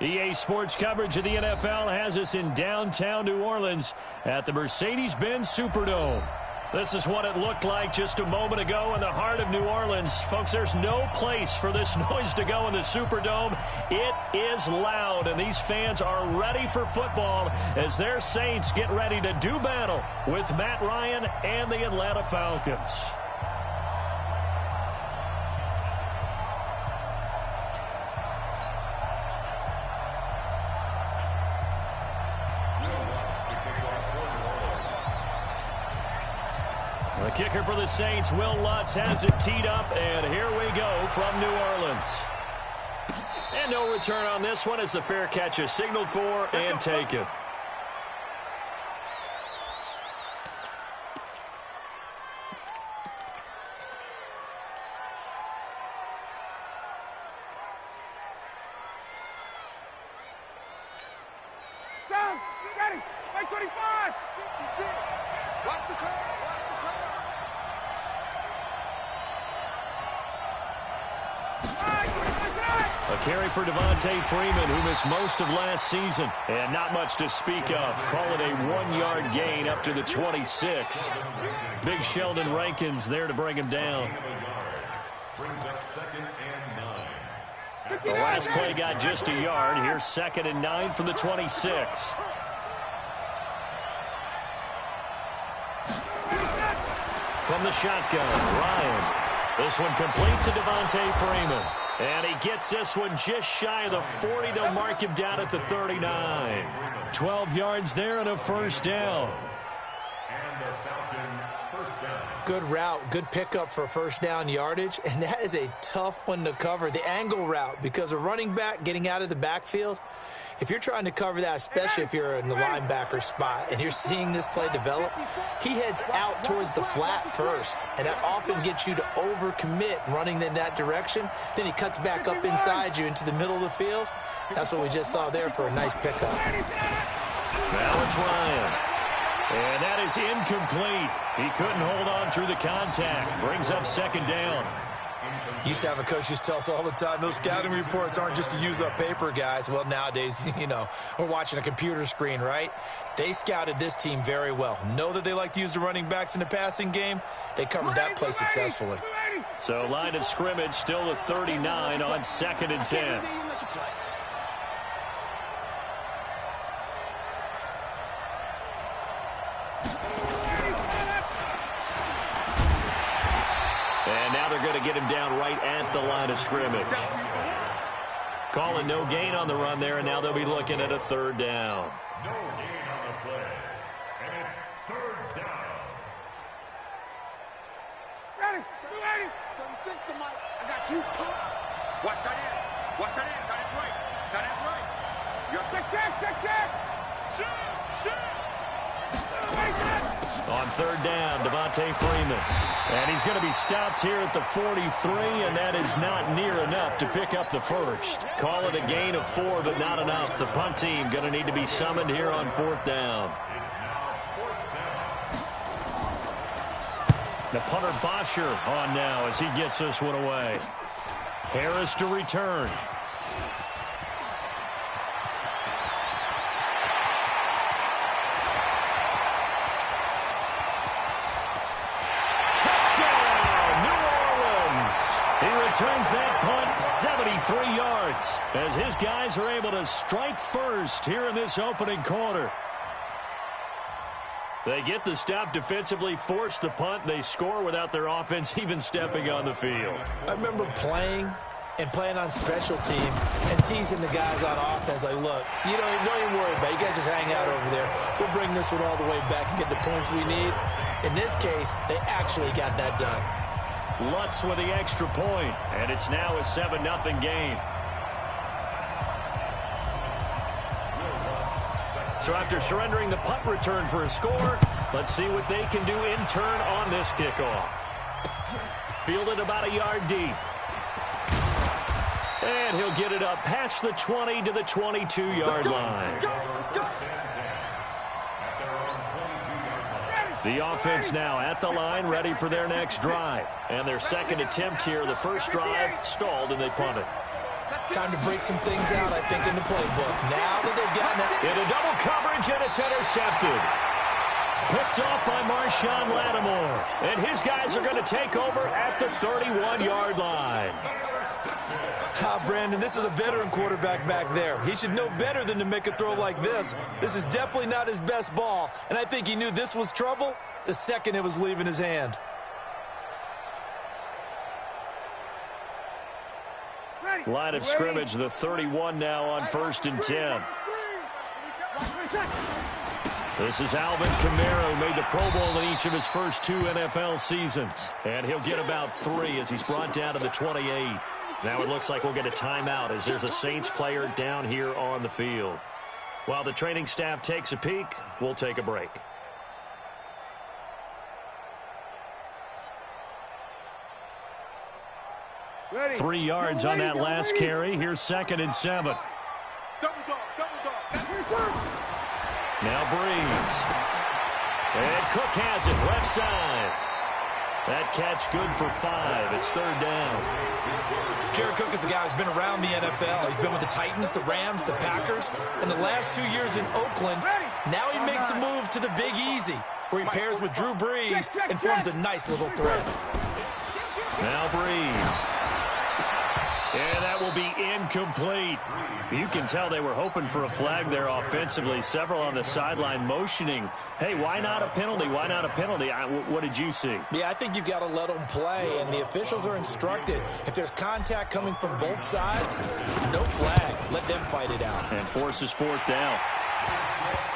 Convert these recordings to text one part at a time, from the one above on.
EA Sports coverage of the NFL has us in downtown New Orleans at the Mercedes-Benz Superdome. This is what it looked like just a moment ago in the heart of New Orleans. Folks, there's no place for this noise to go in the Superdome. It is loud, and these fans are ready for football as their Saints get ready to do battle with Matt Ryan and the Atlanta Falcons. The kicker for the Saints, Will Lutz, has it teed up, and here we go from New Orleans. And no return on this one as the fair catch is signaled for and taken. Down, ready, 25. Watch the curve. A carry for Devontae Freeman, who missed most of last season. And not much to speak of. Call it a 1-yard gain up to the 26. Big Sheldon Rankins there to bring him down. The last play got just a yard. Here's 2nd and 9 from the 26. From the shotgun, Ryan. This one complete to Devontae Freeman. And he gets this one just shy of the 40. They'll mark him down at the 39. 12 yards there and a first down. Good route, good pickup for first down yardage, and that is a tough one to cover. The angle route, because a running back getting out of the backfield, if you're trying to cover that, especially if you're in the linebacker spot and you're seeing this play develop, he heads out towards the flat first, and that often gets you to overcommit running in that direction. Then he cuts back up inside you into the middle of the field. That's what we just saw there for a nice pickup. Now it's Ryan. And that is incomplete. He couldn't hold on through the contact. Brings up 2nd down. Used to have a coach used to tell us all the time, those scouting reports aren't just to use up paper, guys. Well, nowadays, we're watching a computer screen, right? They scouted this team very well. Know that they like to use the running backs in the passing game. They covered that play successfully. So line of scrimmage still the 39 on 2nd and 10. And now they're going to get him down right at the line of scrimmage. Calling no gain on the run there, and now they'll be looking at a 3rd down. No gain on the play, and it's 3rd down. Ready, 36 to Mike. I got you. Watch that in. Watch that in. That is right. That is right. You're check. Shoot. On 3rd down, Devontae Freeman. And he's going to be stopped here at the 43, and that is not near enough to pick up the first. Call it a gain of 4, but not enough. The punt team going to need to be summoned here on 4th down. The punter Bosher on now as he gets this one away. Harris to return. Returns that punt 73 yards as his guys are able to strike first here in this opening quarter. They get the stop defensively, force the punt. They score without their offense even stepping on the field. I remember playing on special team and teasing the guys on offense like, look, don't even worry about it. You guys just hang out over there. We'll bring this one all the way back and get the points we need. In this case, they actually got that done. Lutz with the extra point, and it's now a 7-0 game. So after surrendering the punt return for a score, let's see what they can do in turn on this kickoff. Fielded about a yard deep. And he'll get it up past the 20 to the 22-yard line. The offense now at the line, ready for their next drive. And their second attempt here, the first drive stalled and they punted. Time to break some things out, I think, in the playbook. Now that they've gotten it. Into double coverage, and it's intercepted. Picked off by Marshawn Lattimore. And his guys are going to take over at the 31-yard line. Brandon, this is a veteran quarterback back there. He should know better than to make a throw like this. This is definitely not his best ball, and I think he knew this was trouble the second it was leaving his hand. Line of scrimmage, the 31 now on 1st and 10. This is Alvin Kamara, who made the Pro Bowl in each of his first 2 NFL seasons. And he'll get about 3 as he's brought down to the 28. Now it looks like we'll get a timeout as there's a Saints player down here on the field. While the training staff takes a peek, we'll take a break. Ready. 3 yards on that last carry. Here's 2nd and 7. Now Breeze. And Cook has it left side. That catch good for 5. It's 3rd down. Jared Cook is a guy who's been around the NFL. He's been with the Titans, the Rams, the Packers. In the last 2 years in Oakland, now he makes a move to the Big Easy, where he pairs with Drew Brees and forms a nice little threat. Now Breeze. And that will be incomplete. You can tell they were hoping for a flag there offensively. Several on the sideline motioning. Hey, why not a penalty? Why not a penalty? What did you see? Yeah, I think you've got to let them play, and the officials are instructed. If there's contact coming from both sides, no flag. Let them fight it out. And forces 4th down.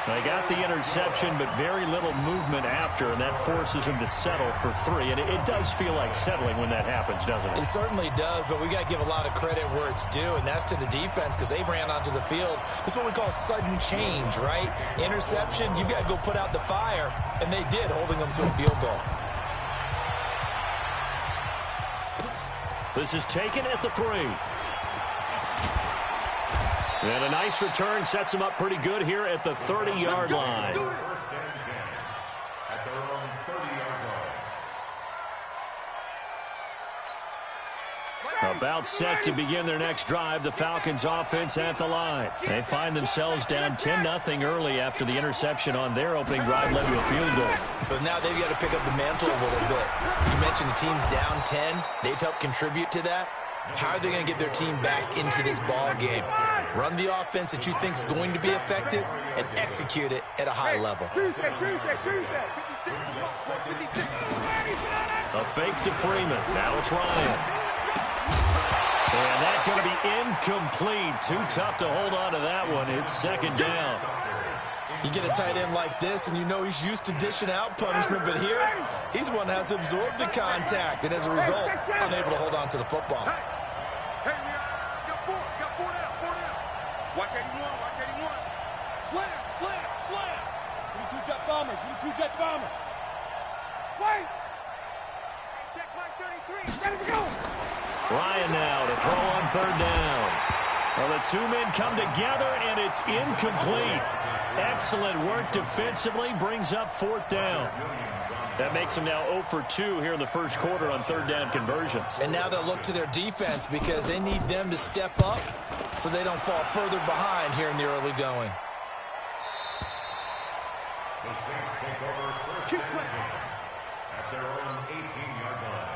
They got the interception, but very little movement after, and that forces him to settle for 3. And it does feel like settling when that happens, doesn't it? It certainly does, but we got to give a lot of credit where it's due, and that's to the defense because they ran onto the field. It's what we call sudden change, right? Interception, you got to go put out the fire, and they did, holding them to a field goal. This is taken at the 3. And a nice return sets them up pretty good here at the 30-yard line. First and 10 at their own 30-yard line. About set to begin their next drive, the Falcons offense at the line. They find themselves down 10-0 early after the interception on their opening drive led to a field goal. So now they've got to pick up the mantle a little bit. You mentioned the team's down 10. They've helped contribute to that. How are they going to get their team back into this ball game? Run the offense that you think is going to be effective and execute it at a high level. A fake to Freeman. Now it's Ryan. And that's going to be incomplete. Too tough to hold on to that one. It's 2nd down. You get a tight end like this, and you know he's used to dishing out punishment, but here, he's the one that has to absorb the contact, and as a result, unable to hold on to the football. Hey, got 4 down. Watch 81, watch 81. Slam. 22 jet bombers. Wait! Check my 33. Ready to go! Ryan now to throw on 3rd down. Well, the 2 men come together, and it's incomplete. Excellent work defensively, brings up 4th down. That makes them now 0 for 2 here in the first quarter on 3rd down conversions. And now they'll look to their defense because they need them to step up so they don't fall further behind here in the early going. The Saints take over 1st and 10 at their own 18-yard line.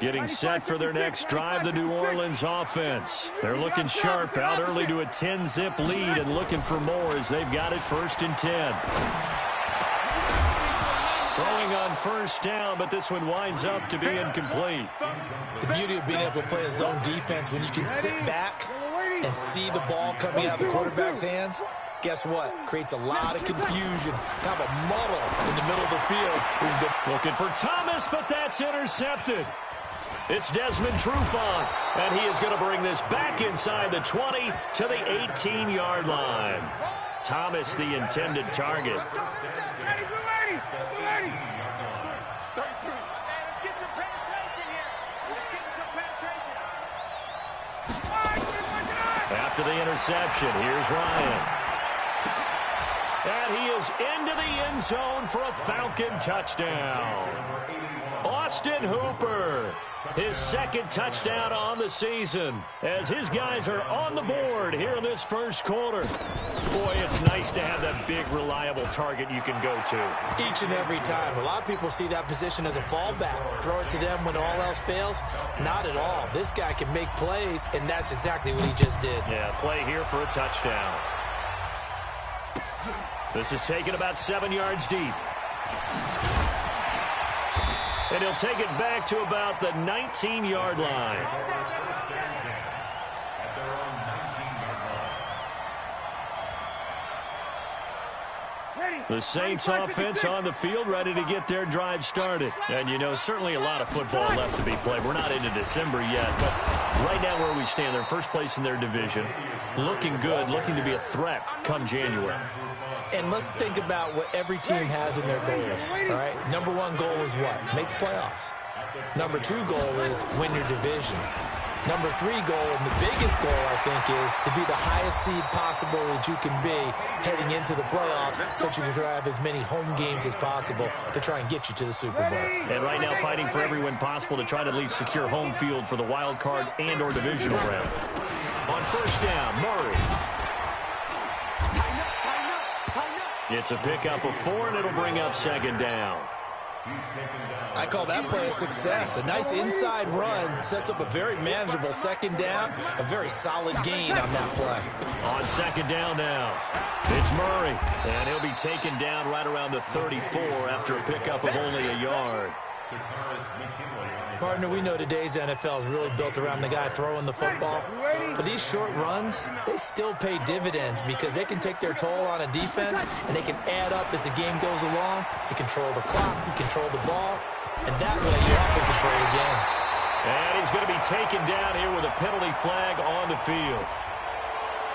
Getting set for their next drive, the New Orleans offense. They're looking sharp, out early to a 10-zip lead and looking for more as they've got it 1st and 10. Throwing on 1st down, but this one winds up to be incomplete. The beauty of being able to play a zone defense when you can sit back and see the ball coming out of the quarterback's hands, guess what? Creates a lot of confusion, kind of a muddle in the middle of the field. Looking for Thomas, but that's intercepted. It's Desmond Trufant, and he is going to bring this back inside the 20 to the 18-yard line. Thomas, the intended target. after the interception. Here's Ryan. And he is into the end zone for a Falcon touchdown. Austin Hooper, his second touchdown on the season, as his guys are on the board here in this first quarter. Boy, it's nice to have that big, reliable target you can go to. Each and every time. A lot of people see that position as a fallback. Throw it to them when all else fails. Not at all. This guy can make plays, and that's exactly what he just did. Yeah, play here for a touchdown. This is taken about 7 yards deep. And he'll take it back to about the 19-yard line. The Saints offense on the field, ready to get their drive started. And, you know, certainly a lot of football left to be played. We're not into December yet, but right now where we stand, they're first place in their division, looking good, looking to be a threat come January. And let's think about what every team has in their goals, all right? Number one goal is what? Make the playoffs. Number two goal is win your division. Number three goal, and the biggest goal, I think, is to be the highest seed possible that you can be heading into the playoffs so that you can have as many home games as possible to try and get you to the Super Bowl. And right now fighting for every win possible to try to at least secure home field for the wild card and or divisional round. On first down, Murray. It's a pickup of 4, and it'll bring up second down. I call that play a success. A nice inside run sets up a very manageable second down, a very solid gain on that play. On second down now, it's Murray, and he'll be taken down right around the 34 after a pickup of only a yard. Partner, we know today's NFL is really built around the guy throwing the football. But these short runs, they still pay dividends because they can take their toll on a defense, and they can add up as the game goes along. You control the clock, you control the ball, and that way you often control the game. And he's going to be taken down here with a penalty flag on the field.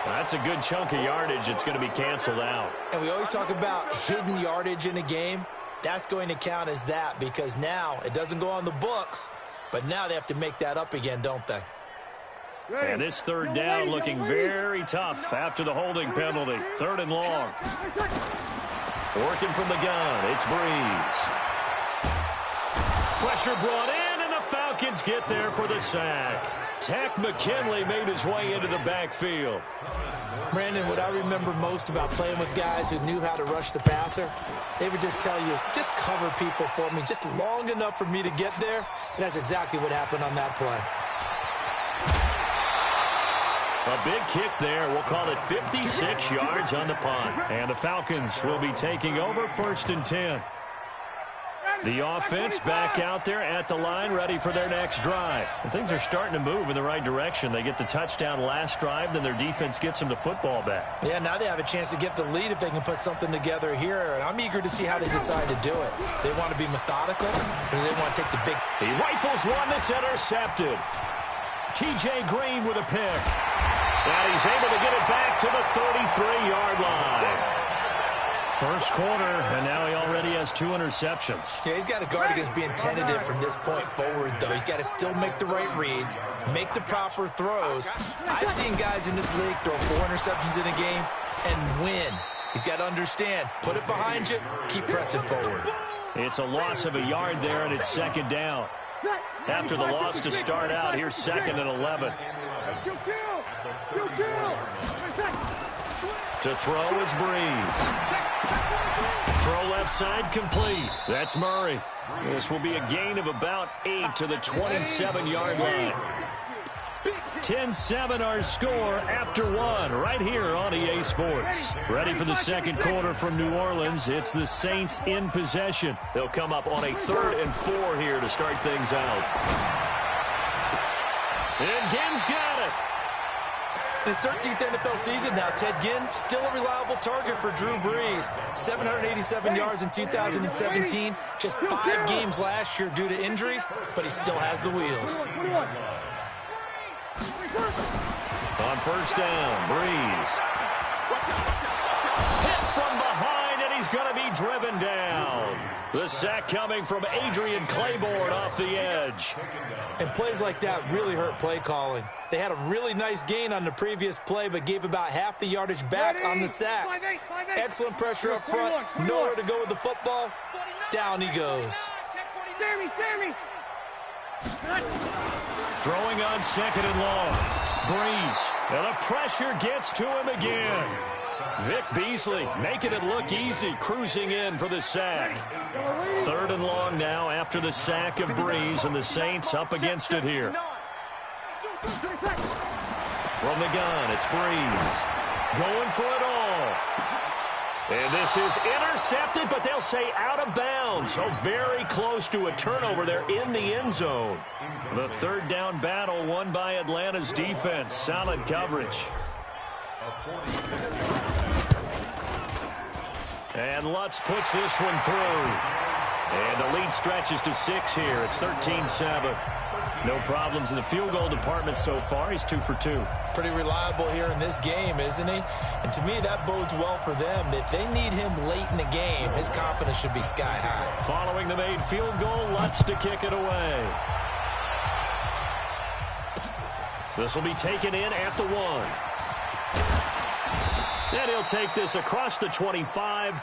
That's a good chunk of yardage. It's going to be canceled out. And we always talk about hidden yardage in a game. That's going to count as that because now it doesn't go on the books, but now they have to make that up again, don't they? And this third down looking very tough after the holding penalty. Third and long. Working from the gun, it's Breeze. Pressure brought in, and the Falcons get there for the sack. Takk McKinley made his way into the backfield. Brandon, what I remember most about playing with guys who knew how to rush the passer, they would just tell you, just cover people for me, just long enough for me to get there. And that's exactly what happened on that play. A big kick there. We'll call it 56 yards on the punt. And the Falcons will be taking over first and 10. The offense back out there at the line, ready for their next drive. And things are starting to move in the right direction. They get the touchdown last drive, then their defense gets them the football back. Yeah, now they have a chance to get the lead if they can put something together here. And I'm eager to see how they decide to do it. They want to be methodical, or do they want to take the big... He rifles one that's intercepted. T.J. Green with a pick. And he's able to get it back to the 33-yard line. First quarter, and now he already has 2 interceptions. Yeah, he's got to guard against being tentative from this point forward, though. He's got to still make the right reads, make the proper throws. I've seen guys in this league throw 4 interceptions in a game and win. He's got to understand, put it behind you, keep pressing forward. It's a loss of a yard there, and it's second down. After the loss to start out, here's second and 11. To throw is Breeze. Throw left side complete. That's Murray. This will be a gain of about 8 to the 27-yard line. 10-7 our score after 1 right here on EA Sports. Ready for the second quarter from New Orleans. It's the Saints in possession. They'll come up on a 3rd and 4 here to start things out. And Ginn's got it. His 13th NFL season now, Ted Ginn, still a reliable target for Drew Brees. 787 yards in 2017, just 5 games last year due to injuries, but he still has the wheels. On first down, Breeze. Hit from behind, and he's going to be driven down. The sack coming from Adrian Claiborne off the edge. And plays like that really hurt play calling. They had a really nice gain on the previous play, but gave about half the yardage back on the sack. Excellent pressure up front. Nowhere to go with the football. Down he goes. Sammy! Throwing on 2nd and long. Breeze. And the pressure gets to him again. Vic Beasley making it look easy, cruising in for the sack. 3rd and long now after the sack of Breeze, and the Saints up against it here. From the gun, it's Breeze. Going for it all. And this is intercepted, but they'll say out of bounds. So very close to a turnover there in the end zone. The 3rd down battle won by Atlanta's defense. Solid coverage. And Lutz puts this one through. And the lead stretches to 6 here. It's 13-7. No problems in the field goal department so far. He's 2 for 2. Pretty reliable here in this game, isn't he? And to me, that bodes well for them. If they need him late in the game, his confidence should be sky high. Following the made field goal, Lutz to kick it away. This will be taken in at the 1. And he'll take this across the 25.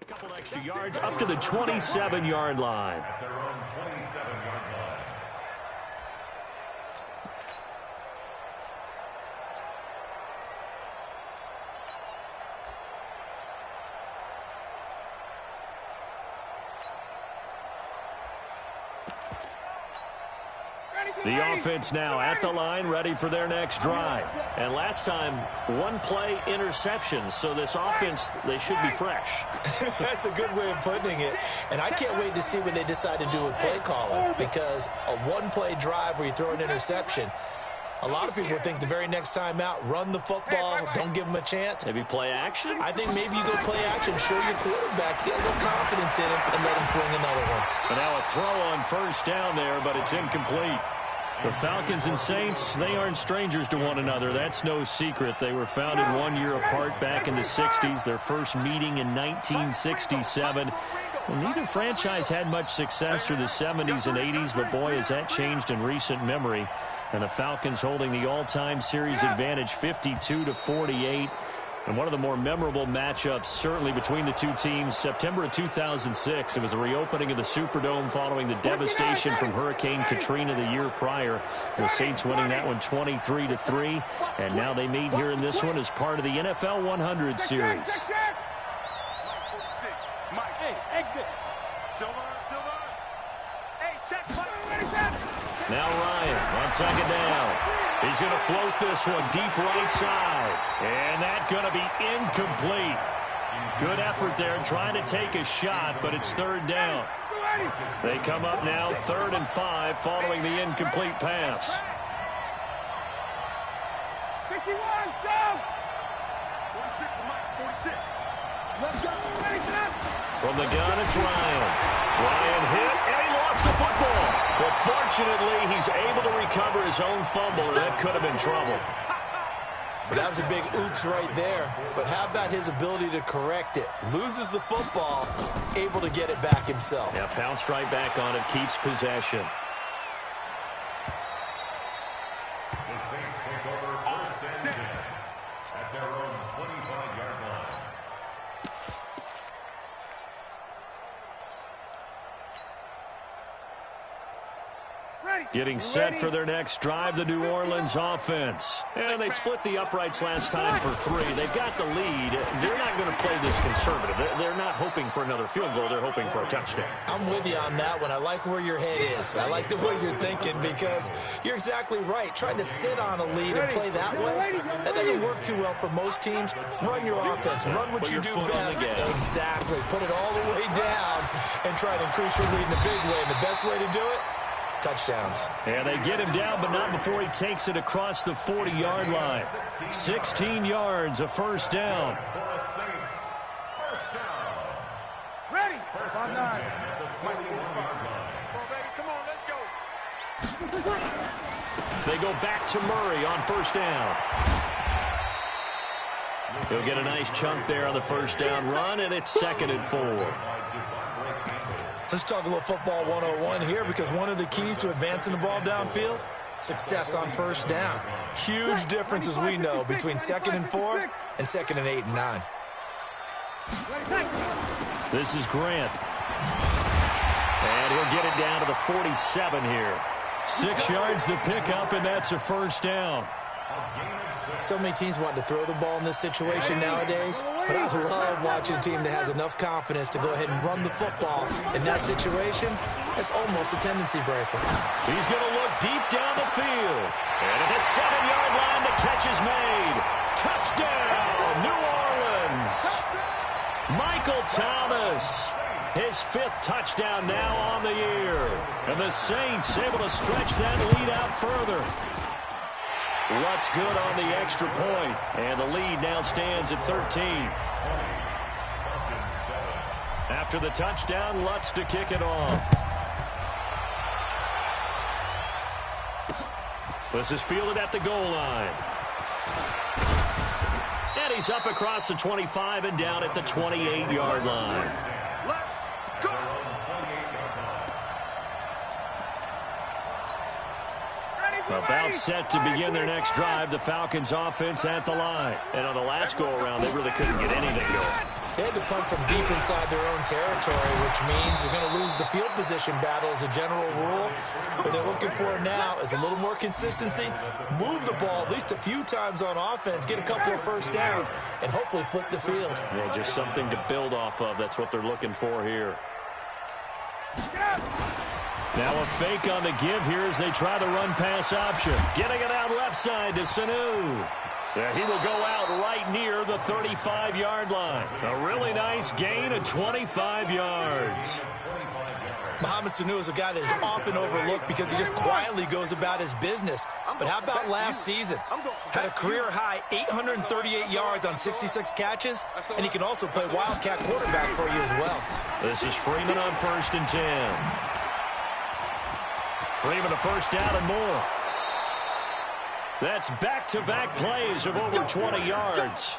Couple extra yards up to the 27-yard line. At their own 27-yard line. The offense now at the line, ready for their next drive. And last time, 1-play interception, so this offense, they should be fresh. That's a good way of putting it. And I can't wait to see what they decide to do with play calling, because a 1-play drive where you throw an interception, a lot of people think the very next time out, run the football, don't give them a chance. Maybe play action? I think maybe you go play action, show your quarterback, get a little confidence in him, and let him fling another one. And now a throw on 1st down there, but it's incomplete. The Falcons and Saints, they aren't strangers to one another. That's no secret. They were founded 1 year apart back in the 60s. Their first meeting in 1967. Well, neither franchise had much success through the 70s and 80s, but boy, has that changed in recent memory. And the Falcons holding the all-time series advantage 52-48. And one of the more memorable matchups, certainly between the two teams, September of 2006. It was a reopening of the Superdome following the devastation from Hurricane Katrina the year prior. The Saints winning that one 23-3. And now they meet here in this one as part of the NFL 100 series. Mike, hey, exit. Silver. Hey, check. Now Ryan on 2nd down. He's going to float this one deep right side. And that's going to be incomplete. Good effort there trying to take a shot, but it's 3rd down. They come up now 3rd and 5 following the incomplete pass. 51, down. 46 for Mike, 46. Let's go. From the gun, it's Ryan. Ryan hit, and he lost the football. But fortunately, he's able to recover his own fumble, and that could have been trouble. But that was a big oops right there. But how about his ability to correct it? Loses the football, able to get it back himself. Yeah, pounced right back on it, keeps possession. The Saints take over 1st and 10 at their own 25-yard line. Getting set for their next drive, the New Orleans offense. And they split the uprights last time for 3. They've got the lead. They're not going to play this conservative. They're not hoping for another field goal. They're hoping for a touchdown. I'm with you on that one. I like where your head is. I like the way you're thinking because you're exactly right. Trying to sit on a lead and play that way, that doesn't work too well for most teams. Run your offense. Run what you do best. Exactly. Put it all the way down and try to increase your lead in a big way. And the best way to do it, touchdowns. And they get him down, but not before he takes it across the 40-yard line. 16 yards, a first down. Ready. First and 10 at the 41-yard line. Come on, baby. Come on, let's go. They go back to Murray on first down. He'll get a nice chunk there on the first down run, and it's 2nd and 4. Let's talk a little football 101 here because one of the keys to advancing the ball downfield, success on first down. Huge difference, as we know, between 2nd and 4 and 2nd and 8 and 9. This is Grant. And he'll get it down to the 47 here. 6 yards the pickup, and that's a first down. So many teams want to throw the ball in this situation nowadays, but I love watching a team that has enough confidence to go ahead and run the football. In that situation, it's almost a tendency breaker. He's going to look deep down the field. And at the 7-yard line, the catch is made. Touchdown, New Orleans. Michael Thomas, his 5th touchdown now on the year. And the Saints able to stretch that lead out further. Lutz good on the extra point, and the lead now stands at 13. After the touchdown, Lutz to kick it off. This is fielded at the goal line. And he's up across the 25 and down at the 28-yard line. Let's go. About set to begin their next drive, the Falcons offense at the line. And on the last go-around, they really couldn't get anything going. They had to punt from deep inside their own territory, which means you're going to lose the field position battle as a general rule. What they're looking for now is a little more consistency, move the ball at least a few times on offense, get a couple of first downs, and hopefully flip the field. Yeah, just something to build off of. That's what they're looking for here. Now a fake on the give here as they try the run-pass option. Getting it out left side to Sanu. Yeah, he will go out right near the 35-yard line. A really nice gain of 25 yards. Mohamed Sanu is a guy that is often overlooked because he just quietly goes about his business. But how about last season? Had a career-high 838 yards on 66 catches, and he can also play wildcat quarterback for you as well. This is Freeman on 1st and 10. Freeman a first down and more. That's back-to-back plays of over 20 yards.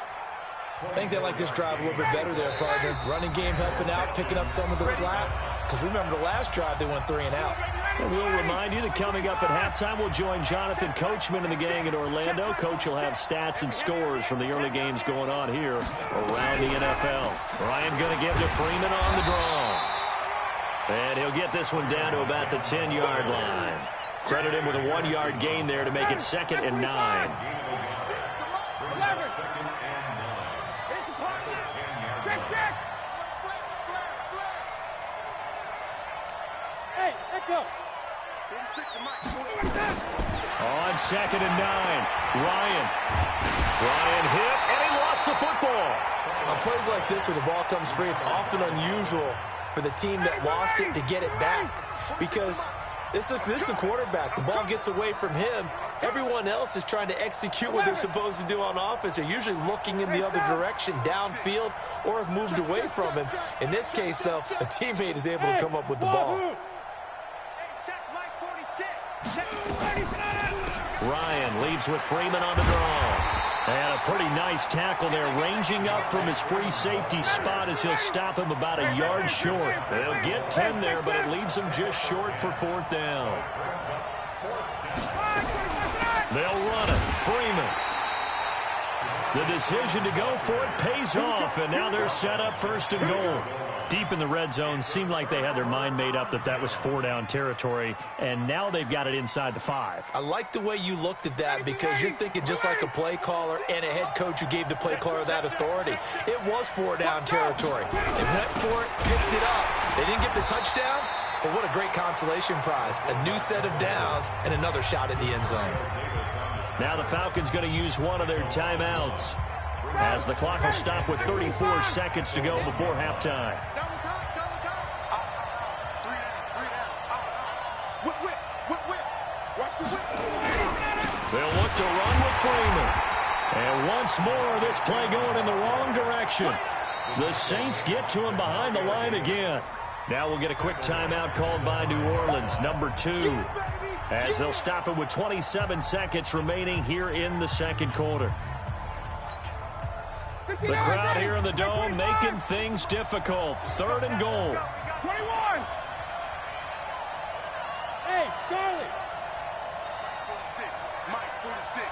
I think they like this drive a little bit better there, partner. Running game helping out, picking up some of the slack. Because remember the last drive, they went 3 and out. And we'll remind you that coming up at halftime, we'll join Jonathan Coachman and the gang in Orlando. Coach will have stats and scores from the early games going on here around the NFL. Ryan going to give to Freeman on the draw. And he'll get this one down to about the 10-yard line. Credit him with a 1-yard gain there to make it 2nd and 9. Hey, let's go. On 2nd and 9, Ryan hit, and he lost the football. On plays like this where the ball comes free, it's often unusual for the team that lost it to get it back because this is a quarterback. The ball gets away from him. Everyone else is trying to execute what they're supposed to do on offense. They're usually looking in the other direction, downfield, or have moved away from him. In this case, though, a teammate is able to come up with the ball. Ryan leaves with Freeman on the draw. And a pretty nice tackle there, ranging up from his free safety spot as he'll stop him about a yard short. They'll get 10 there, but it leaves him just short for 4th down. They'll run it. Freeman. The decision to go for it pays off, and now they're set up 1st and goal. Deep in the red zone, seemed like they had their mind made up that that was 4-down territory, and now they've got it inside the 5. I like the way you looked at that because you're thinking just like a play caller and a head coach who gave the play caller that authority. It was 4-down territory. They went for it, picked it up. They didn't get the touchdown, but what a great consolation prize. A new set of downs and another shot at the end zone. Now the Falcons going to use one of their timeouts as the clock will stop with 34 seconds to go before halftime. Double time. Three down. Whip. Watch the whip. They'll look to run with Freeman. And once more, this play going in the wrong direction. The Saints get to him behind the line again. Now we'll get a quick timeout called by New Orleans, number 2, as they'll stop it with 27 seconds remaining here in the second quarter. The crowd here in the Dome making things difficult. 3rd and goal. 21. Hey, Charlie. 46. Mike, 46.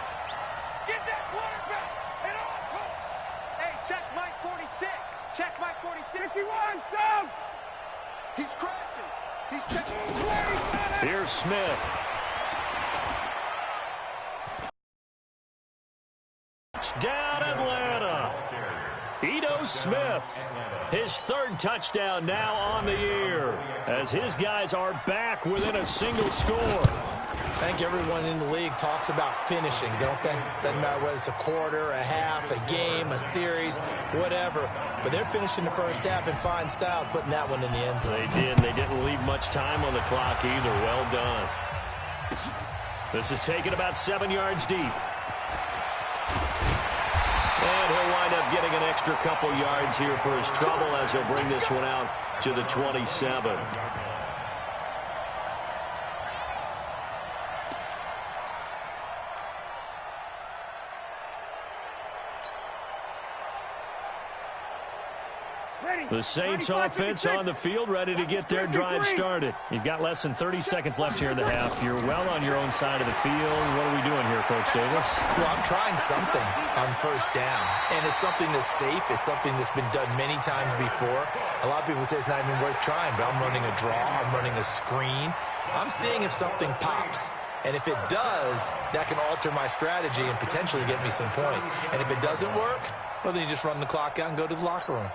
Get that quarterback. And on. Hey, check Mike 46. Check Mike 46. 51. Down. He's crashing. He's checking. Here's Smith. Touchdown, Atlanta. Ito Smith, his 3rd touchdown now on the year, as his guys are back within a single score. I think everyone in the league talks about finishing, don't they? Doesn't matter whether it's a quarter, a half, a game, a series, whatever. But they're finishing the first half in fine style, putting that one in the end zone. They did. They didn't leave much time on the clock either. Well done. This is taken about 7 yards deep. And he'll wind up getting an extra couple yards here for his trouble as he'll bring this one out to the 27. The Saints offense on the field, ready to get their drive started. You've got less than 30 seconds left here in the half. You're well on your own side of the field. What are we doing here, Coach Davis? Well, I'm trying something on first down, and it's something that's safe. It's something that's been done many times before. A lot of people say it's not even worth trying, but I'm running a draw. I'm running a screen. I'm seeing if something pops. And if it does, that can alter my strategy and potentially get me some points. And if it doesn't work, well, then you just run the clock out and go to the locker room.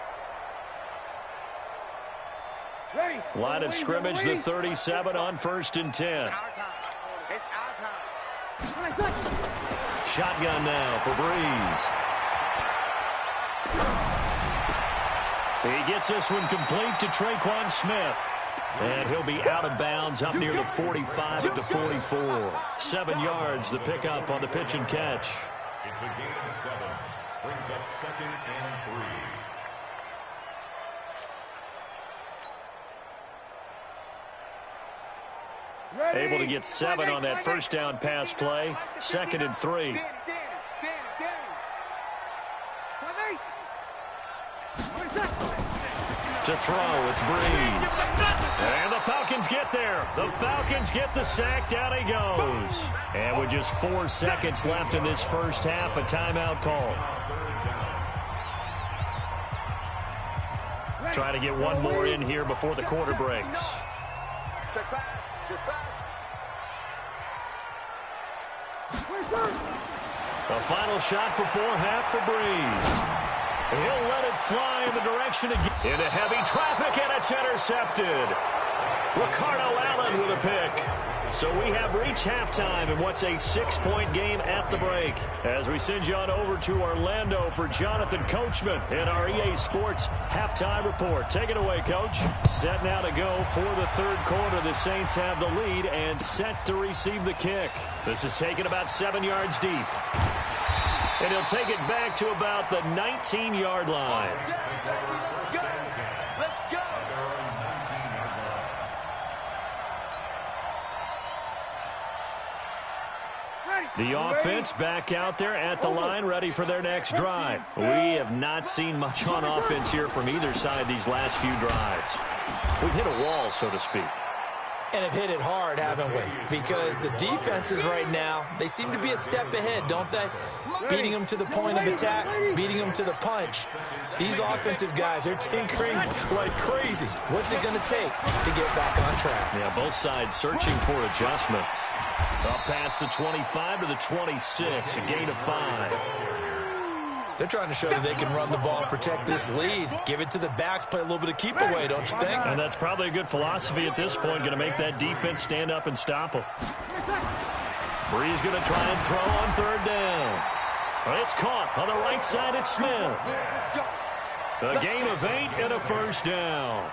Ready. Line of scrimmage, the 37 on 1st and 10. It's our time. Shotgun now for Breeze. He gets this one complete to Traquan Smith. And he'll be out of bounds up near the 45 at the 44. 7 yards, the pickup on the pitch and catch. It's a gain of 7. Brings up 2nd and 3. Ready. Able to get 7 on that first down pass play. 2nd and 3. Danny. To throw, it's Breeze. And the Falcons get there. The Falcons get the sack. Down he goes. And with just 4 seconds left in this first half, a timeout call. Trying to get one more in here before the quarter breaks. Check pass. The final shot before half for Breeze. He'll let it fly in the direction again. Into heavy traffic, and it's intercepted. Ricardo Allen with a pick. So we have reached halftime in what's a 6-point game at the break. As we send you on over to Orlando for Jonathan Coachman in our EA Sports halftime report. Take it away, Coach. Set now to go for the 3rd quarter. The Saints have the lead and set to receive the kick. This is taken about 7 yards deep. And he'll take it back to about the 19-yard line. Let's go. The offense back out there at the line, ready for their next drive. We have not seen much on offense here from either side these last few drives. We've hit a wall, so to speak. And have hit it hard, haven't we? Because the defenses right now, they seem to be a step ahead, don't they? Beating them to the point of attack, beating them to the punch. These offensive guys, they're tinkering like crazy. What's it going to take to get back on track? Yeah, both sides searching for adjustments. Up past the 25 to the 26, a gain of 5. They're trying to show that they can run the ball and protect this lead. Give it to the backs, play a little bit of keep away, don't you think? And that's probably a good philosophy at this point, going to make that defense stand up and stop them. Brees going to try and throw on third down. It's caught on the right side. It's Smith. A gain of 8 and a first down.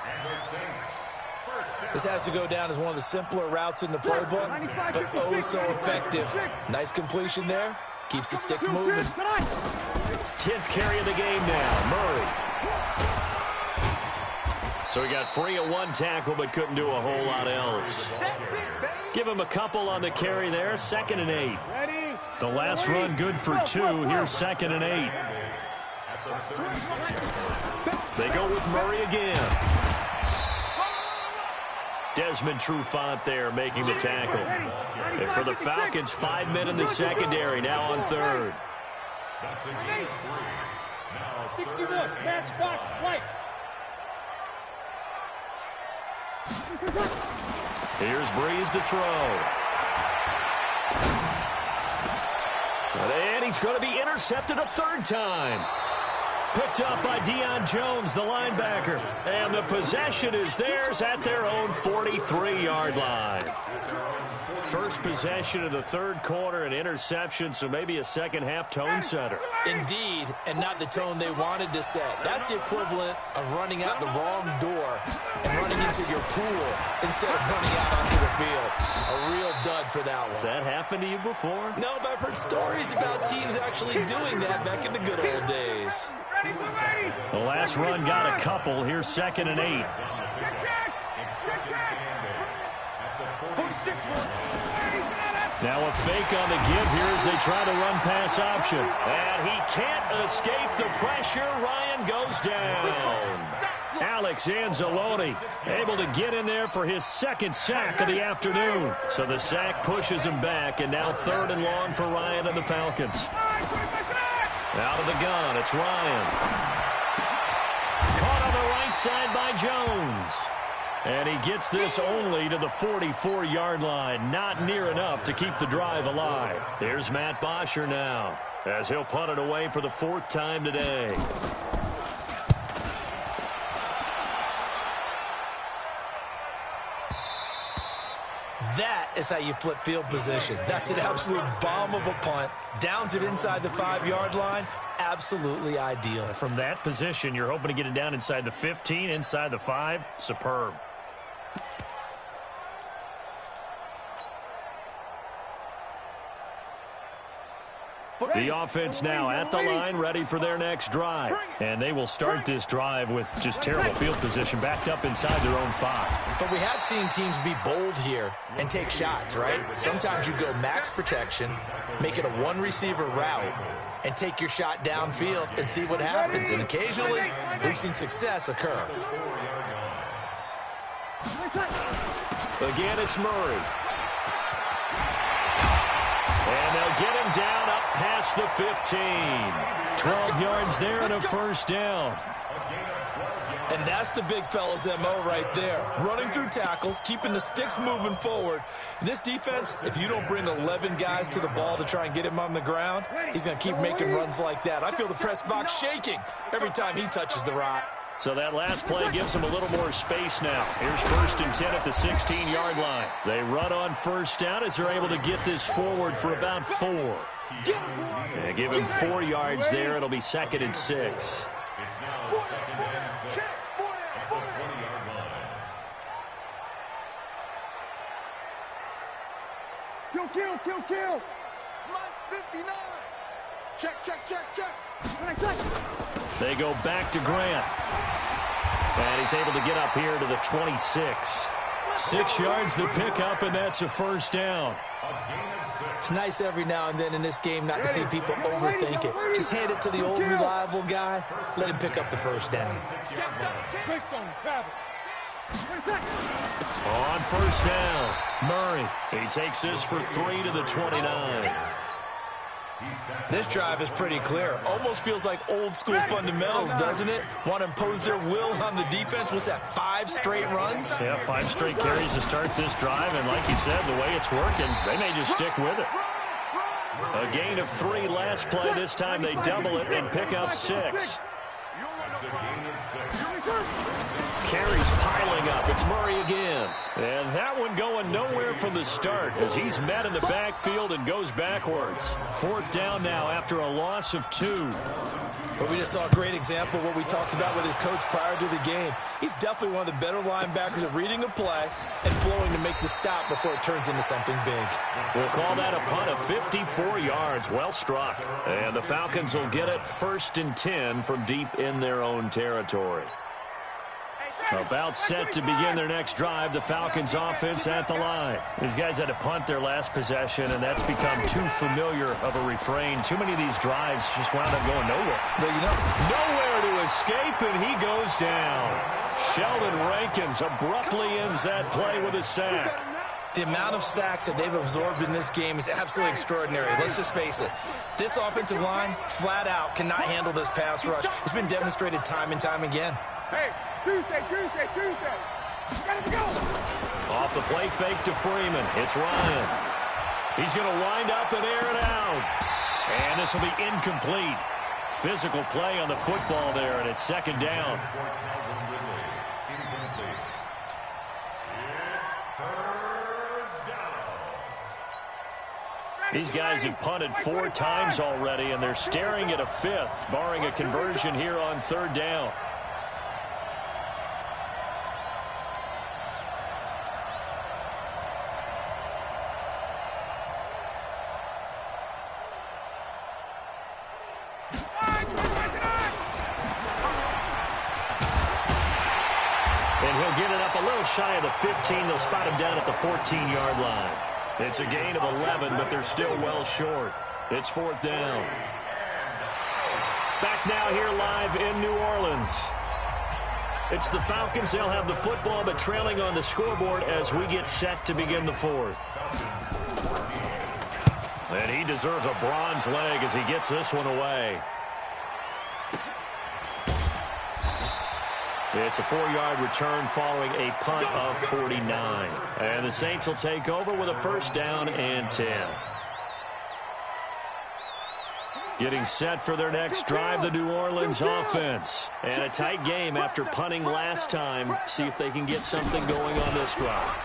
This has to go down as one of the simpler routes in the playbook, but oh so effective. Nice completion there. Keeps the sticks moving. 10th carry of the game now, Murray. So he got free of one tackle, but couldn't do a whole lot else. Give him a couple on the carry there, 2nd and 8. The last run good for 2. Here's 2nd and 8. They go with Murray again. Desmond Trufant there making the tackle. And for the Falcons, 5 men in the secondary, now on third. 61, matchbox, right. Here's Brees to throw. And he's going to be intercepted a third time. Picked up by Deion Jones, the linebacker. And the possession is theirs at their own 43-yard line. First possession of the third quarter, an interception, so maybe a second-half tone setter. Indeed, and not the tone they wanted to set. That's the equivalent of running out the wrong door and running into your pool instead of running out onto the field. A real dud for that one. Has that happened to you before? No, but I've heard stories about teams actually doing that back in the good old days. The last run got a couple. Here's 2nd and 8. Now a fake on the give here as they try to run pass option. And he can't escape the pressure. Ryan goes down. Alex Anzalone able to get in there for his 2nd sack of the afternoon. So the sack pushes him back, and now 3rd and long for Ryan and the Falcons. Out of the gun, it's Ryan. Caught on the right side by Jones. And he gets this only to the 44-yard line. Not near enough to keep the drive alive. Here's Matt Bosher now, as he'll punt it away for the 4th time today. That is how you flip field position. That's an absolute bomb of a punt. Downs it inside the 5-yard line. Absolutely ideal. From that position, you're hoping to get it down inside the 15, inside the 5. Superb. The offense now at the line, ready for their next drive. And they will start this drive with just terrible field position, backed up inside their own 5. But we have seen teams be bold here and take shots, right? Sometimes you go max protection, make it a one-receiver route, and take your shot downfield and see what happens. And occasionally, we've seen success occur. Again, it's Murray. And they'll get him down up past the 15. 12 yards there and a first down. And that's the big fella's MO right there. Running through tackles, keeping the sticks moving forward. This defense, if you don't bring 11 guys to the ball to try and get him on the ground, he's going to keep making runs like that. I feel the press box shaking every time he touches the rock. So that last play gives them a little more space now. Here's 1st and 10 at the 16-yard line. They run on first down as they're able to get this forward for about 4. And give him 4 yards there. It'll be 2nd and 6. It's now 2nd and 6 at the 20-yard line. Kill. Mike's 59. Check. They go back to Grant. And he's able to get up here to the 26. 6 yards the pickup, and that's a first down. It's nice every now and then in this game not to see people overthink it. Just hand it to the old reliable guy. Let him pick up the first down. On first down. Murray, he takes this for 3 to the 29. This drive is pretty clear. Almost feels like old school fundamentals, doesn't it? Want to impose their will on the defense. What's that, 5 straight runs? Yeah, 5 straight carries to start this drive, and like you said, the way it's working, they may just stick with it. A gain of 3 last play. This time they double it and pick up 6. Carries piling up. It's Murray again. And that one going nowhere from the start as he's met in the backfield and goes backwards. 4th down now after a loss of 2. But we just saw a great example of what we talked about with his coach prior to the game. He's definitely one of the better linebackers at reading a play and flowing to make the stop before it turns into something big. We'll call that a punt of 54 yards. Well struck. And the Falcons will get it 1st and 10 from deep in their own territory. About set to begin their next drive, the Falcons offense at the line. These guys had to punt their last possession, and that's become too familiar of a refrain. Too many of these drives just wound up going nowhere. Well, nowhere to escape, and he goes down. Sheldon Rankins abruptly ends that play with a sack. The amount of sacks that they've absorbed in this game is absolutely extraordinary. Let's just face it. This offensive line, flat out, cannot handle this pass rush. It's been demonstrated time and time again. Hey, Tuesday. Gotta go. Off the play fake to Freeman. It's Ryan. He's going to wind up and air it out. And this will be incomplete. Physical play on the football there, and it's 2nd down. These guys have punted 4 times already, and they're staring at a 5th, barring a conversion here on 3rd down. And he'll get it up a little shy of the 15. They'll spot him down at the 14-yard line. It's a gain of 11, but they're still well short. It's 4th down. Back now here live in New Orleans. It's the Falcons. They'll have the football, but trailing on the scoreboard as we get set to begin the 4th. And he deserves a bronze leg as he gets this one away. It's a 4-yard return following a punt of 49. And the Saints will take over with a 1st down and 10. Getting set for their next drive, the New Orleans offense. And a tight game after punting last time. See if they can get something going on this drive.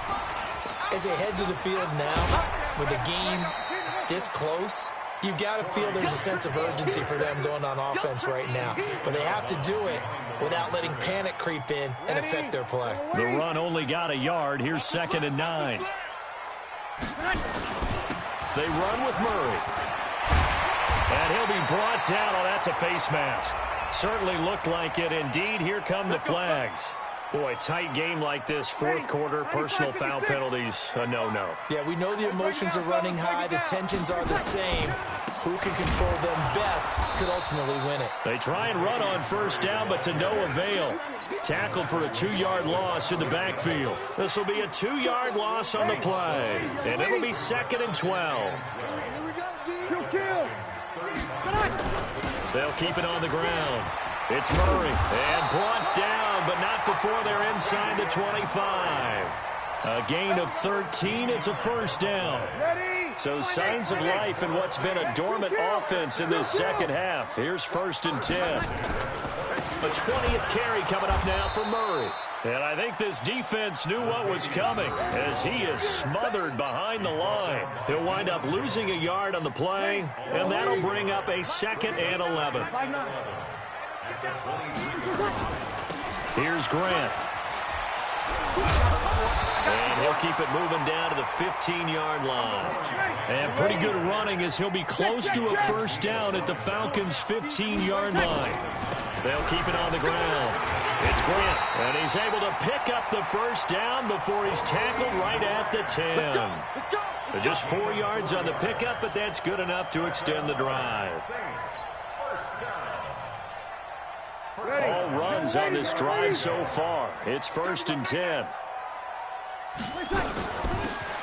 As they head to the field now, with the game this close, you've got to feel there's a sense of urgency for them going on offense right now. But they have to do it without letting panic creep in and affect their play. The run only got a yard. Here's 2nd and 9. They run with Murray. And he'll be brought down. Oh, that's a face mask. Certainly looked like it. Indeed, here come the flags. Boy, tight game like this, 4th quarter, personal foul penalties, a no-no. Yeah, we know the emotions are running high. The tensions are the same. Who can control them best could ultimately win it. They try and run on 1st down, but to no avail. Tackled for a 2-yard loss in the backfield. This will be a 2-yard loss on the play. And it'll be 2nd and 12. They'll keep it on the ground. It's Murray. And brought down, but not before they're inside the 25. A gain of 13. It's a 1st down. So signs of life in what's been a dormant offense in this 2nd half. Here's 1st and 10. A 20th carry coming up now for Murray. And I think this defense knew what was coming as he is smothered behind the line. He'll wind up losing a yard on the play, and that'll bring up a 2nd and 11. Here's Grant. And he'll keep it moving down to the 15-yard line. And pretty good running as he'll be close to a 1st down at the Falcons' 15-yard line. They'll keep it on the ground. It's Grant, and he's able to pick up the 1st down before he's tackled right at the 10. Just 4 yards on the pickup, but that's good enough to extend the drive. All runs on this drive so far. It's 1st and 10.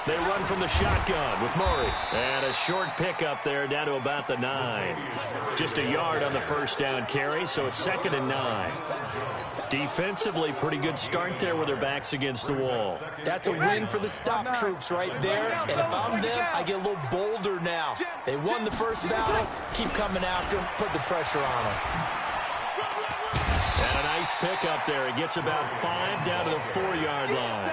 They run from the shotgun with Murray. And a short pickup there down to about the 9. Just a yard on the first down carry, so it's 2nd and 9. Defensively, pretty good start there with their backs against the wall. That's a win for the stop troops right there. And if I'm them, I get a little bolder now. They won the first battle. Keep coming after them. Put the pressure on them. And a nice pickup there. He gets about 5 down to the 4-yard line.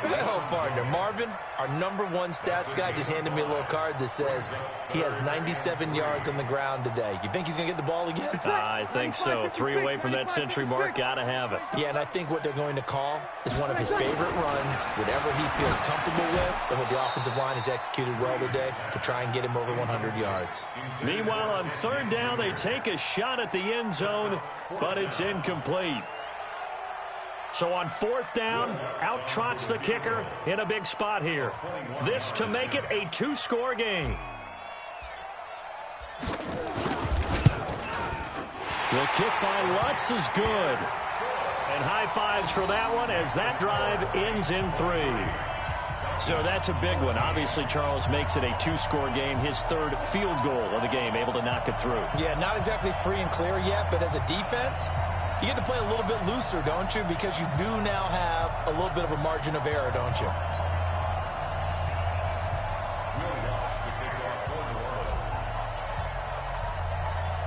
Well, partner, Marvin, our #1 stats guy, just handed me a little card that says he has 97 yards on the ground today. You think he's going to get the ball again? I think so. 3 away from that century mark. Got to have it. Yeah, and I think what they're going to call is one of his favorite runs, whatever he feels comfortable with, and what the offensive line has executed well today to try and get him over 100 yards. Meanwhile, on 3rd down, they take a shot at the end zone, but it's incomplete. So on 4th down, out trots the kicker in a big spot here. This to make it a 2-score game. The kick by Lutz is good. And high fives for that one as that drive ends in 3. So that's a big one. Obviously, Charles makes it a 2-score game. His 3rd field goal of the game, able to knock it through. Yeah, not exactly free and clear yet, but as a defense, you get to play a little bit looser, don't you? Because you do now have a little bit of a margin of error, don't you?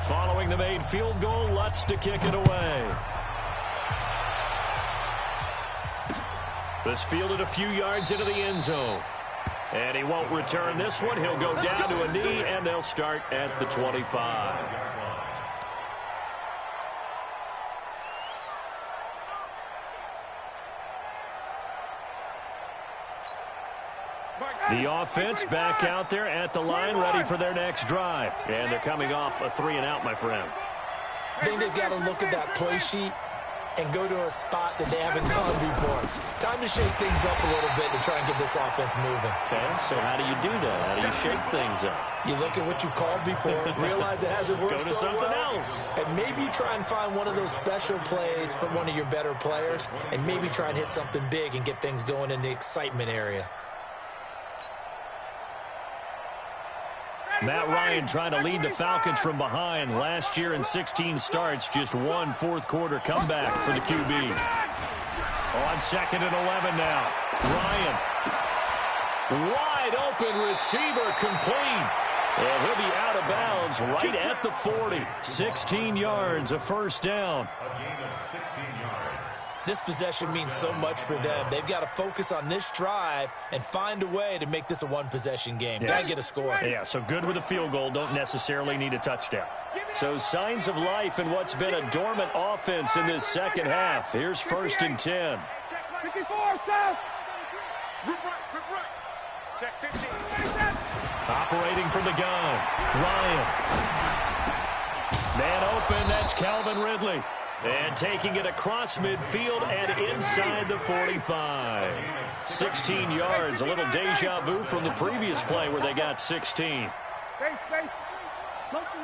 Following the made field goal, Lutz to kick it away. This fielded a few yards into the end zone. And he won't return this one. He'll go down to a knee, and they'll start at the 25. The offense back out there at the line, ready for their next drive. And they're coming off a 3-and-out, my friend. I think they've got to look at that play sheet and go to a spot that they haven't gone before. Time to shake things up a little bit to try and get this offense moving. Okay, so how do you do that? How do you shake things up? You look at what you've called before, realize it hasn't worked Go to so something well, else. and maybe try and find one of those special plays from one of your better players, and maybe try and hit something big and get things going in the excitement area. Matt Ryan trying to lead the Falcons from behind. Last year in 16 starts, just 1 fourth-quarter comeback for the QB. On 2nd and 11 now. Ryan. Wide open receiver complete. And he'll be out of bounds right at the 40. 16 yards, a first down. A gain of 16 yards. This possession means so much for them. They've got to focus on this drive and find a way to make this a one-possession game. Yes. Got to get a score. Yeah, so good with a field goal. Don't necessarily need a touchdown. So signs of life in what's been a dormant offense in this second half. Here's 1st and 10. 54, stop! Check 15. Operating from the gun. Ryan. Man open, that's Calvin Ridley. And taking it across midfield and inside the 45. 16 yards, a little deja vu from the previous play where they got 16. Space. Motion.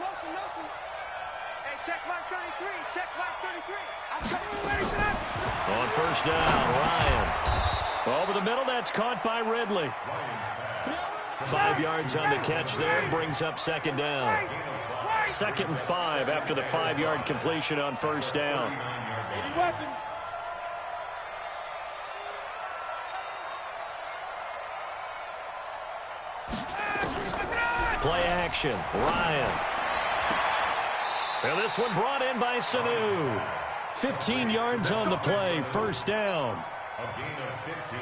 Hey, check mark 33. Check mark 33. I'm coming ready for that. On 1st down, Ryan. Over the middle, that's caught by Ridley. 5 yards on the catch there, brings up 2nd down. 2nd and 5 after the 5-yard completion on 1st down. Play action, Ryan. And this one brought in by Sanu. 15 yards on the play, 1st down. A gain of 15.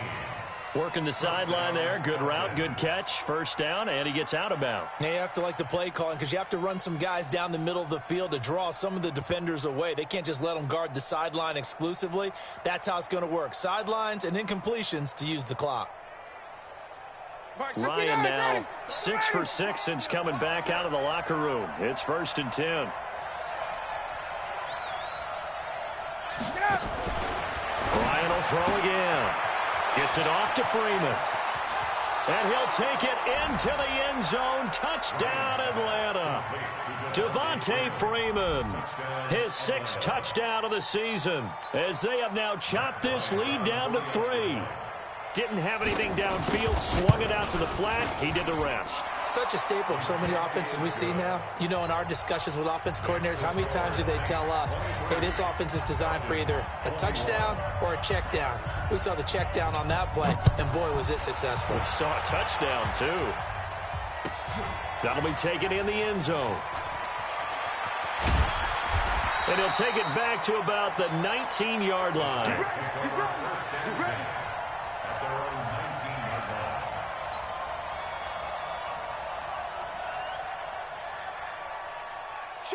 Working the sideline there. Good route, good catch. 1st down, and he gets out of bounds. Now you have to like the play calling because you have to run some guys down the middle of the field to draw some of the defenders away. They can't just let them guard the sideline exclusively. That's how it's going to work. Sidelines and incompletions to use the clock. Ryan now 6 for 6 since coming back out of the locker room. It's 1st and 10. Ryan will throw again. Gets it off to Freeman. And he'll take it into the end zone. Touchdown, Atlanta. Devontae Freeman, his 6th touchdown of the season, as they have now chopped this lead down to 3. didn't have anything downfield, swung it out to the flat. He did the rest. Such a staple of so many offenses we see now. You know, in our discussions with offense coordinators, how many times do they tell us, hey, this offense is designed for either a touchdown or a check down. We saw the check down on that play, and boy, was it successful. We saw a touchdown, too. That'll be taken in the end zone. And he'll take it back to about the 19-yard line.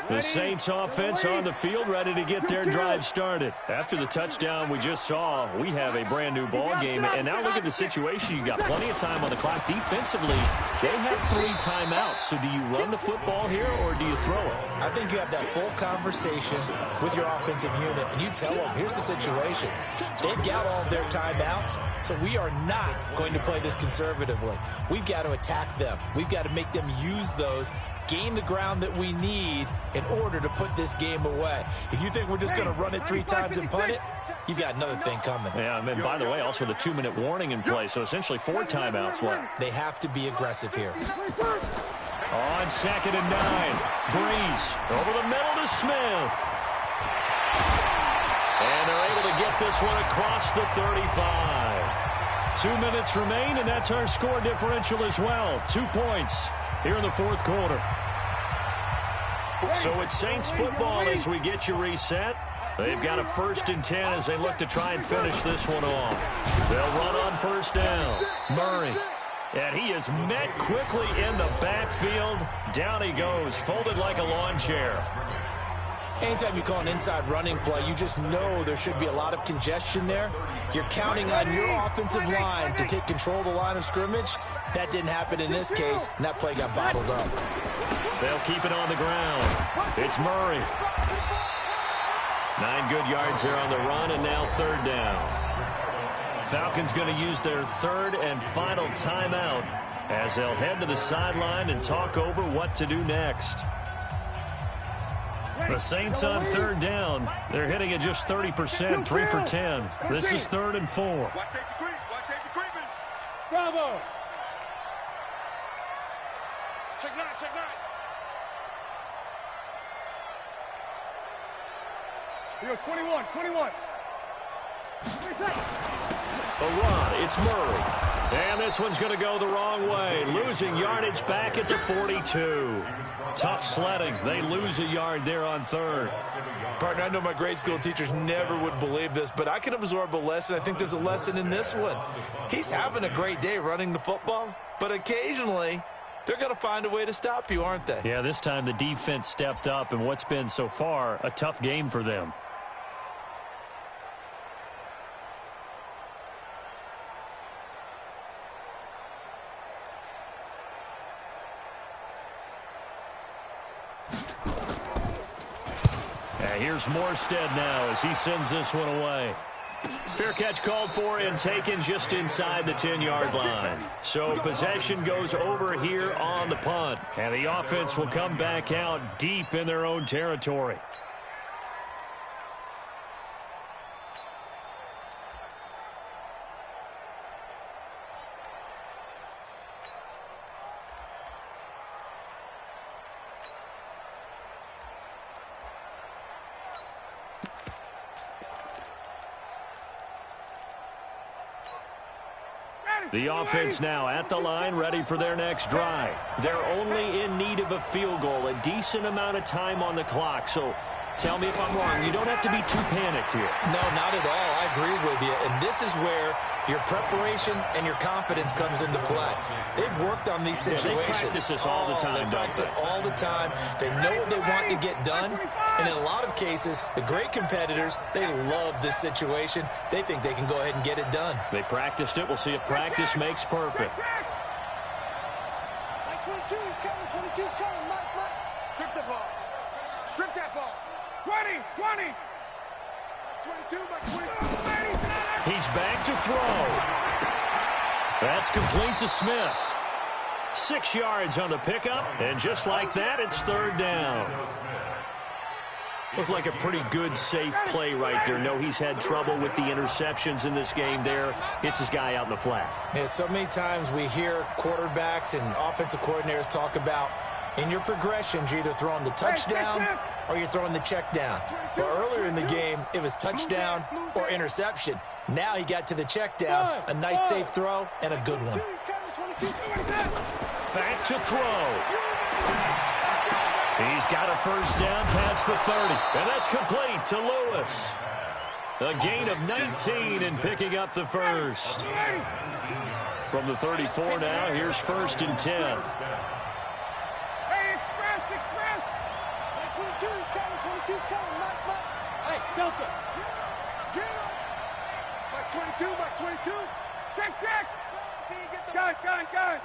The Saints offense on the field, ready to get their drive started. After the touchdown we just saw, we have a brand new ball game. And now look at the situation. You've got plenty of time on the clock. Defensively, they have 3 timeouts. So do you run the football here or do you throw it? I think you have that full conversation with your offensive unit, and you tell them, here's the situation. They've got all of their timeouts, so we are not going to play this conservatively. We've got to attack them. We've got to make them use those, gain the ground that we need in order to put this game away. If you think we're just going to run it 3 times and punt it, you've got another thing coming. Yeah, and by the way, also the 2-minute warning in play, so essentially 4 timeouts left. They have to be aggressive here. On 2nd and 9, Breeze over the middle to Smith. And they're able to get this one across the 35. 2 minutes remain, and that's our score differential as well. 2 points here in the 4th quarter. So it's Saints football as we get you reset. They've got a 1st and 10 as they look to try and finish this one off. They'll run on 1st down. Murray. And he is met quickly in the backfield. Down he goes, folded like a lawn chair. Anytime you call an inside running play, you just know there should be a lot of congestion there. You're counting on your offensive line to take control of the line of scrimmage. That didn't happen in this case, and that play got bottled up. They'll keep it on the ground. It's Murray. 9 good yards there on the run, and now 3rd down. Falcons going to use their 3rd and final timeout as they'll head to the sideline and talk over what to do next. The Saints on 3rd down. They're hitting at just 30%, 3 for 10. This is 3rd and 4. Watch safety creep. Watch safety creeping. Bravo. Check 9, check 9. Here, 21, 21. A run, it's Murray. And this one's going to go the wrong way. Losing yardage back at the 42. Tough sledding. They lose a yard there on 3rd. Partner, I know my grade school teachers never would believe this, but I can absorb a lesson. I think there's a lesson in this one. He's having a great day running the football, but occasionally they're going to find a way to stop you, aren't they? Yeah, this time the defense stepped up in what's been so far a tough game for them. Here's Morstead now as he sends this one away. Fair catch called for and taken just inside the 10-yard line. So possession goes over here on the punt. And the offense will come back out deep in their own territory. The offense now at the line, ready for their next drive. They're only in need of a field goal, a decent amount of time on the clock. So tell me if I'm wrong. You don't have to be too panicked here. No, not at all. I agree with you. And this is where your preparation and your confidence comes into play. They've worked on these situations. They practice this all the time. They practice it all the time. They know what they want to get done. And in a lot of cases, the great competitors, they love this situation. They think they can go ahead and get it done. They practiced it. We'll see if practice makes perfect. Mike 22 is coming. 22 is coming. Mike. Strip the ball. Strip that ball. 20, 20. Mike 22, Mike 22. He's back to throw. That's complete to Smith. 6 yards on the pickup, and just like that, it's 3rd down. Looked like a pretty good, safe play right there. No, he's had trouble with the interceptions in this game there. Hits his guy out in the flat. Yeah, so many times we hear quarterbacks and offensive coordinators talk about in your progressions, you're either throwing the touchdown or you're throwing the check down. But earlier in the game, it was touchdown or interception. Now he got to the check down, a nice safe throw, and a good one. Back to throw. He's got a first down past the 30, and that's complete to Lewis. A gain of 19 and picking up the first. From the 34 now, here's 1st and 10. Hey, express! 22's coming, 22's coming, Mike. Hey, Delta. Get him. Mike 22. Check. Gun.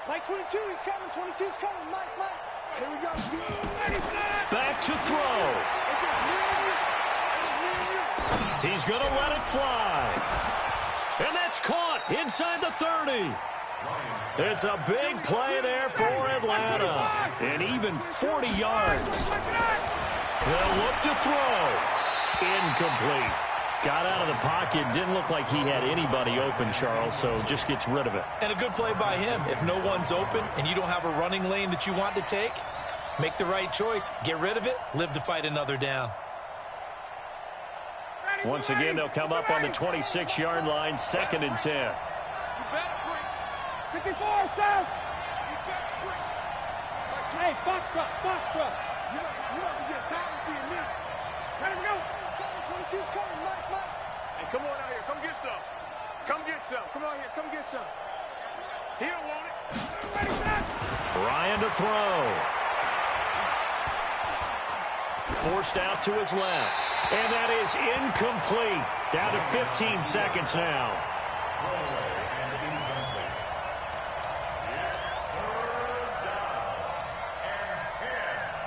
Mike 22, he's coming, 22's coming, Mike. Here we go. Back to throw. He's going to let it fly. And that's caught inside the 30. It's a big play there for Atlanta. And even 40 yards. They'll look to throw. Incomplete. Got out of the pocket. Didn't look like he had anybody open, Charles, so just gets rid of it. And a good play by him. If no one's open and you don't have a running lane that you want to take, make the right choice. Get rid of it. Live to fight another down. Once again, they'll come up on the 26-yard line, 2nd and 10. 54, South. Hey, box truck. You might be getting tired of seeing me. Let him go. 22's coming, Mike. Hey, come on out here. Come get some. Come on here. Come get some. He don't want it. Ready for that. Ryan to throw. Forced out to his left. And that is incomplete. Down to 15 seconds now.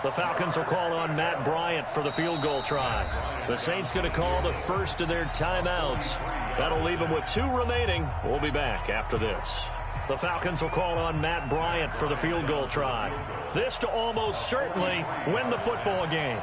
The Falcons will call on Matt Bryant for the field goal try. The Saints going to call the first of their timeouts. That'll leave them with 2 remaining. We'll be back after this. The Falcons will call on Matt Bryant for the field goal try. This to almost certainly win the football game.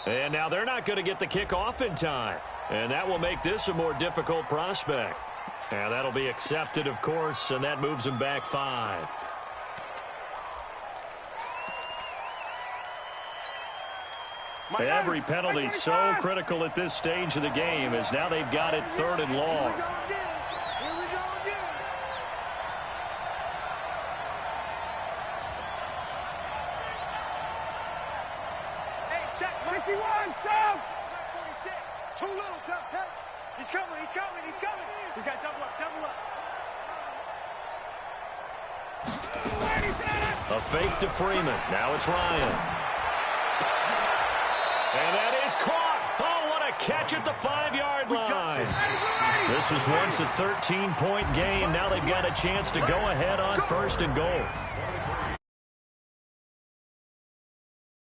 And now they're not going to get the kickoff in time. And that will make this a more difficult prospect. And that'll be accepted, of course, and that moves them back 5. Every penalty so critical at this stage of the game as now they've got it 3rd and long. Here we go again. Hey, check. 51, Sam. 46. Too little, Cut. He's coming. We got double up. A fake to Freeman. Now it's Ryan. And that is caught. Oh, what a catch at the 5-yard line. This was once a 13-point game. Now they've got a chance to go ahead on 1st and goal.